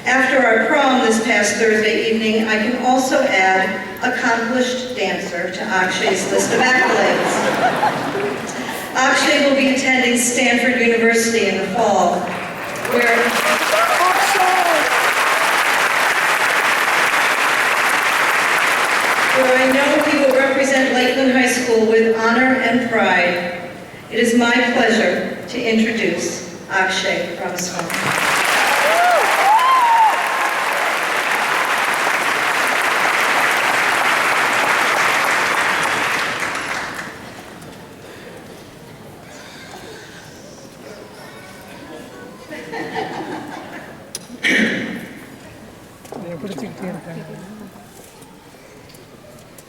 After our prom this past Thursday evening, I can also add accomplished dancer to Akshay's list of accolades. Akshay will be attending Stanford University in the fall, where I know he will represent Lakeland High School with honor and pride. It is my pleasure to introduce Akshay Ramaswamy.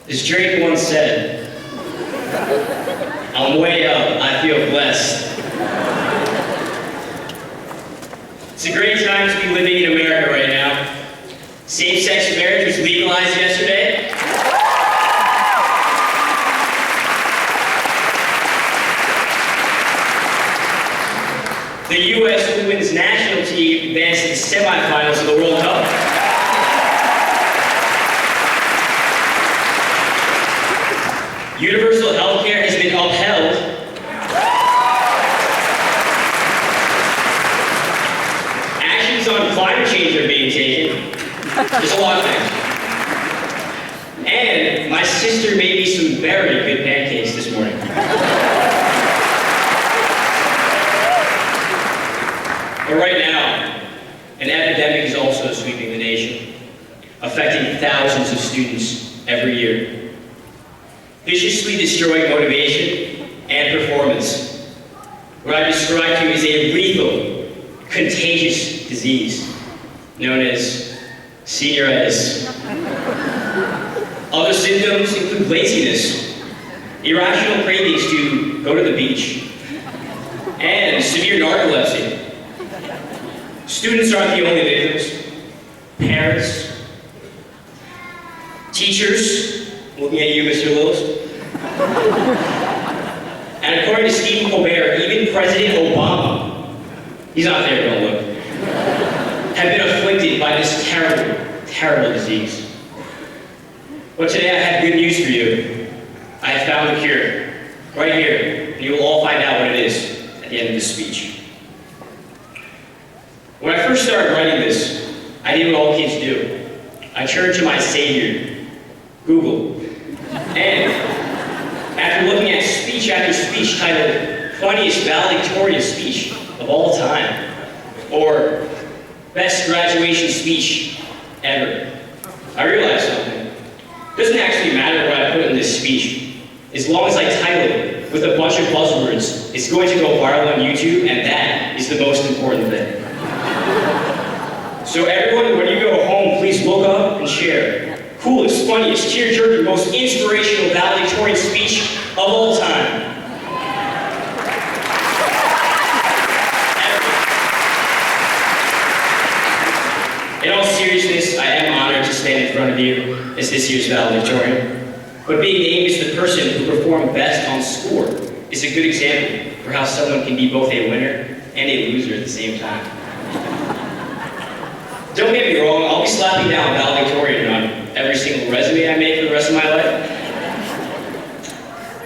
As Drake once said, I'm way up, I feel blessed. It's a great time to be living in America right now. Same-sex marriage was legalized yesterday. The U.S. women's national team advanced to the semifinals of the World Cup. Universal health care has been upheld. Actions on climate change are being taken. There's a lot of things. And my sister made me some very good pancakes this morning. But right now, an epidemic is also sweeping the nation, affecting thousands of students every year. Viciously destroying motivation and performance. What I describe to you is a lethal, contagious disease known as senioritis. Other symptoms include laziness, irrational cravings to go to the beach, and severe narcolepsy. Students aren't the only victims. Parents, teachers, looking at you, Mr. Lewis. And according to Stephen Colbert, even President Obama, he's not there, don't look, have been afflicted by this terrible, terrible disease. But today I have good news for you. I have found the cure, right here, and you will all find out what it is at the end of this speech. When I first started writing this, I did what all kids do. I turned to my savior, Google. And after looking at speech after speech titled Funniest Valedictorian Speech of All Time, or Best Graduation Speech Ever, I realized something. It doesn't actually matter what I put in this speech. As long as I title it with a bunch of buzzwords, it's going to go viral on YouTube, and that is the most important thing. So everyone, when you go home, please look up and share. Coolest, funniest, tear-jerking, most inspirational valedictorian speech of all time. In all seriousness, I am honored to stand in front of you as this year's valedictorian. But being named as the person who performed best on score is a good example for how someone can be both a winner and a loser at the same time. Don't get me wrong, I'll be slapping down valedictorian on every single resume I make for the rest of my life.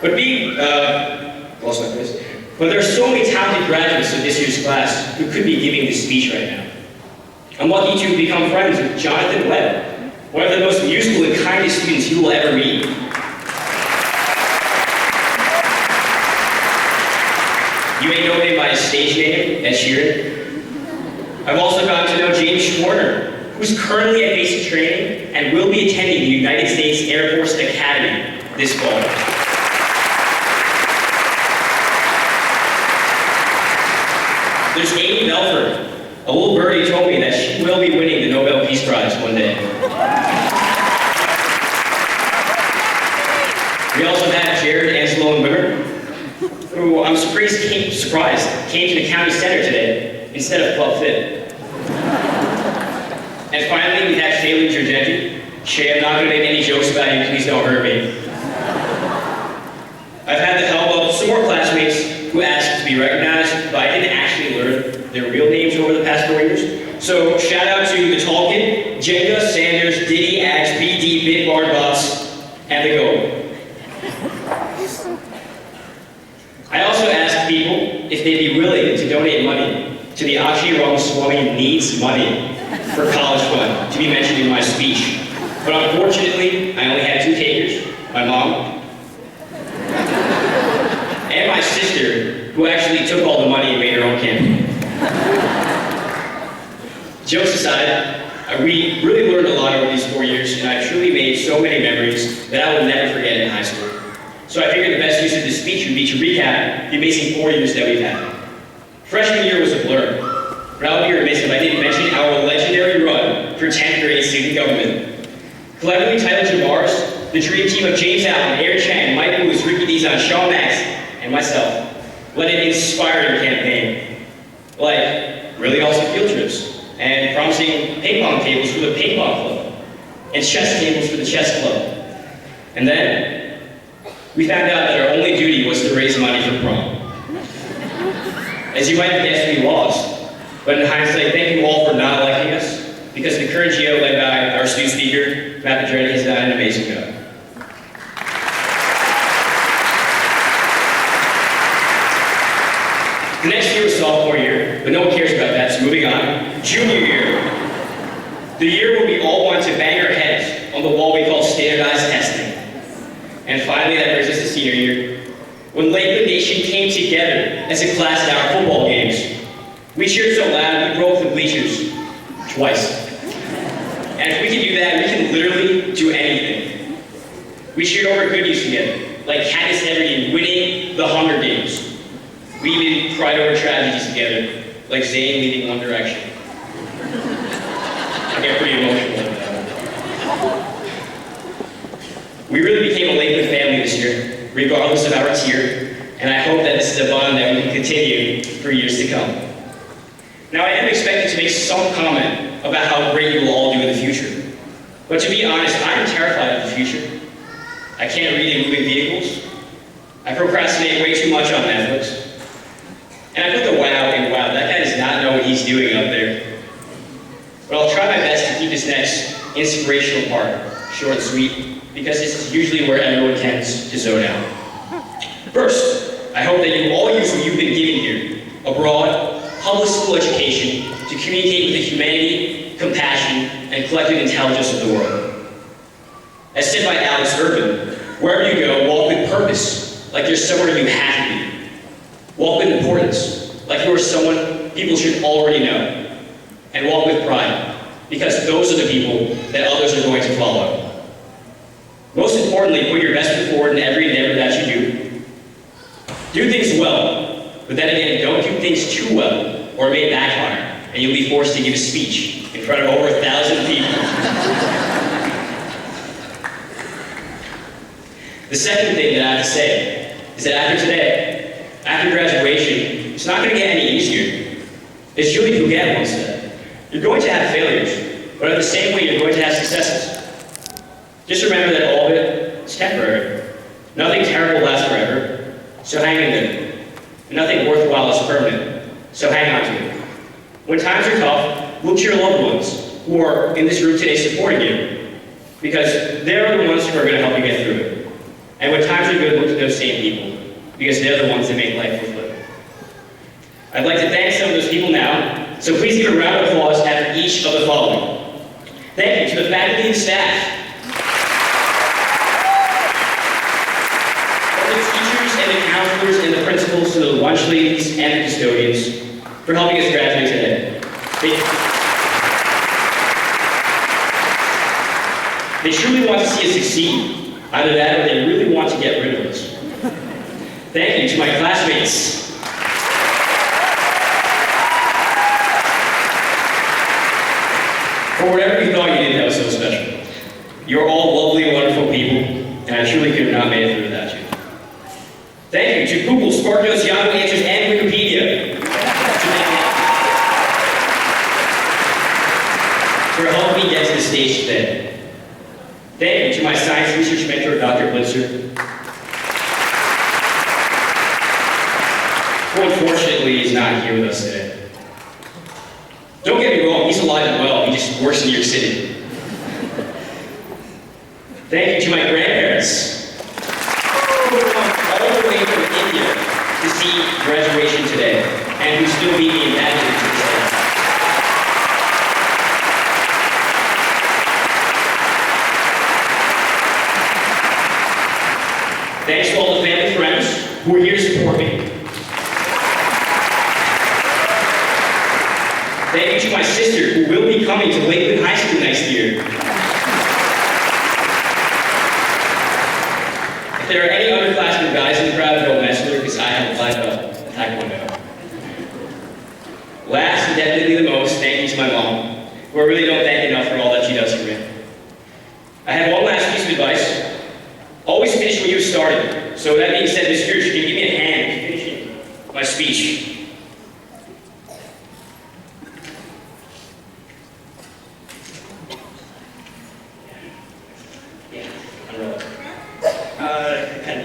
But there are so many talented graduates of this year's class who could be giving this speech right now. I'm lucky to become friends with Jonathan Webb, one of the most musical and kindest students you will ever meet. You may know him by his stage name, Ed Sheeran. I've also gotten to know James Schwarner, who's currently at basic training and will be attending the United States Air Force Academy this fall. There's Amy Belford, a little birdie told me that she will be winning the Nobel Peace Prize one day. We also have Jared Anselo and Wimmer, who I'm surprised came to the county center today instead of Club Fit. And finally, we have Shaylee Giorgetti. Shay, I'm not going to make any jokes about you, please don't hurt me. I've had the help of some more classmates who asked to be recognized, but I didn't actually learn their real names over the past 4 years. So shout out to the tall kid, Jenga, Sanders, Diddy, Axe, BD, Bit, Bots, and the Go. I also asked people if they'd be willing to donate money to the Akshay Ramaswamy Needs Money for college fund to be mentioned in my speech. But unfortunately, I only had 2 takers, my mom and my sister, who actually took all the money and made her own campaign. Jokes aside, we really learned a lot over these 4 years, and I truly made so many memories that I will never forget in high school. So I figured the best use of this speech would be to recap the amazing 4 years that we've had. Freshman year was a blur, but I would be remiss if I didn't mention our legendary run for 10th grade student government. Collectively titled Jabars, the dream team of James Allen, Eric Chang, Mike Lewis, Ricky Dizon, Sean Max, and myself led an inspiring campaign, like really awesome field trips, and promising ping pong tables for the ping pong club, and chess tables for the chess club. And then, we found out that our only duty was to raise money for prom. As you might have guessed, we lost. But in hindsight, thank you all for not electing us, because the current GO led by our student speaker, Matt Pedretti, has done an amazing job. The next year was sophomore year, but no one cares about that, so moving on. Junior year. The year where we all want to bang our heads on the wall we call standardized testing. And finally, that brings us to senior year, when Lakeland Nation came together as a class at our football games. We cheered so loud, we broke the bleachers twice. And if we can do that, we can literally do anything. We cheered over good news together, like Katniss Everdeen winning the Hunger Games. We even cried over tragedies together, like Zayn leaving One Direction. I get pretty emotional like that. We really became a Lakeland family this year, regardless of our tier, and I hope that this is a bond that we can continue for years to come. Now, I am expected to make some comment about how great you will all do in the future. But to be honest, I am terrified of the future. I can't read in moving vehicles. I procrastinate way too much on Netflix. And I put the wow in wow. That guy does not know what he's doing up there. But I'll try my best to keep this next inspirational part short and sweet, because this is usually where everyone tends to zone out. First, I hope that you all use what you've been given here, a broad, public school education, to communicate with the humanity, compassion, and collective intelligence of the world. As said by Alex Urban, wherever you go, walk with purpose, like there's somewhere you have to be. Walk with importance, like you are someone people should already know. And walk with pride, because those are the people that others are going to follow. Most importantly, put your best foot forward in every endeavor that you do. Do things well, but then again, don't do things too well, or it may backfire, and you'll be forced to give a speech in front of over 1,000 people. The second thing that I have to say is that after today, after graduation, it's not going to get any easier. As Julie Puget once said, you're going to have failures, but in the same way, you're going to have successes. Just remember that all of it is temporary. Nothing terrible lasts forever, so hang in there. And nothing worthwhile is permanent, so hang on to it. When times are tough, look to your loved ones who are in this room today supporting you, because they're the ones who are going to help you get through it. And when times are good, look to those same people, because they're the ones that make life worth living. I'd like to thank some of those people now, so please give a round of applause after each of the following. Thank you to the faculty and staff, the teachers and the counselors and the principals, to the lunch ladies and the custodians for helping us graduate today. They truly want to see us succeed. Either that or they really want to get rid of us. Thank you to my classmates. For whatever you thought you did that was so special. You're all lovely, wonderful people, and I truly could not make it through without you. Thank you to Google, Sparknotes, Yahoo Answers, and Wikipedia for helping me get to the stage today. Thank you to my science research mentor, Dr. Blitzer, who unfortunately is not here with us today. Don't get me wrong, he's alive and well. He just works in New York City. Thank you to my grandparents, who have come all the way from India to see graduation today, and who still meet me in Valedictorian to this day. Thanks to all the family and friends who are here to support me. Thank you to my sister, who will be coming to Lakeland High School next year. If there are any underclassmen guys in the crowd, don't mess with her, because I have a black belt in Taekwondo. Last and definitely the most, thank you to my mom, who I really don't thank enough for all that she does for me. I have one last piece of advice. Always finish what you started. So that being said, Ms. Kirsch, can you give me a hand in finishing my speech? Yeah, unroll it. Pen.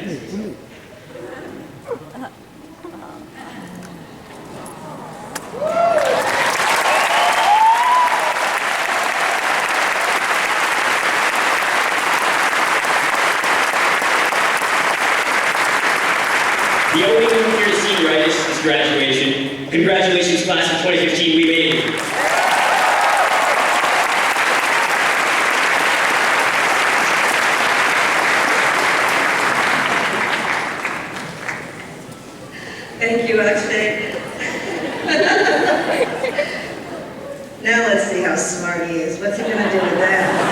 The only thing we're here to see, right, is graduation. Congratulations, class of 2015, we made it. Thank you, Akshay. Now let's see how smart he is. What's he going to do with that?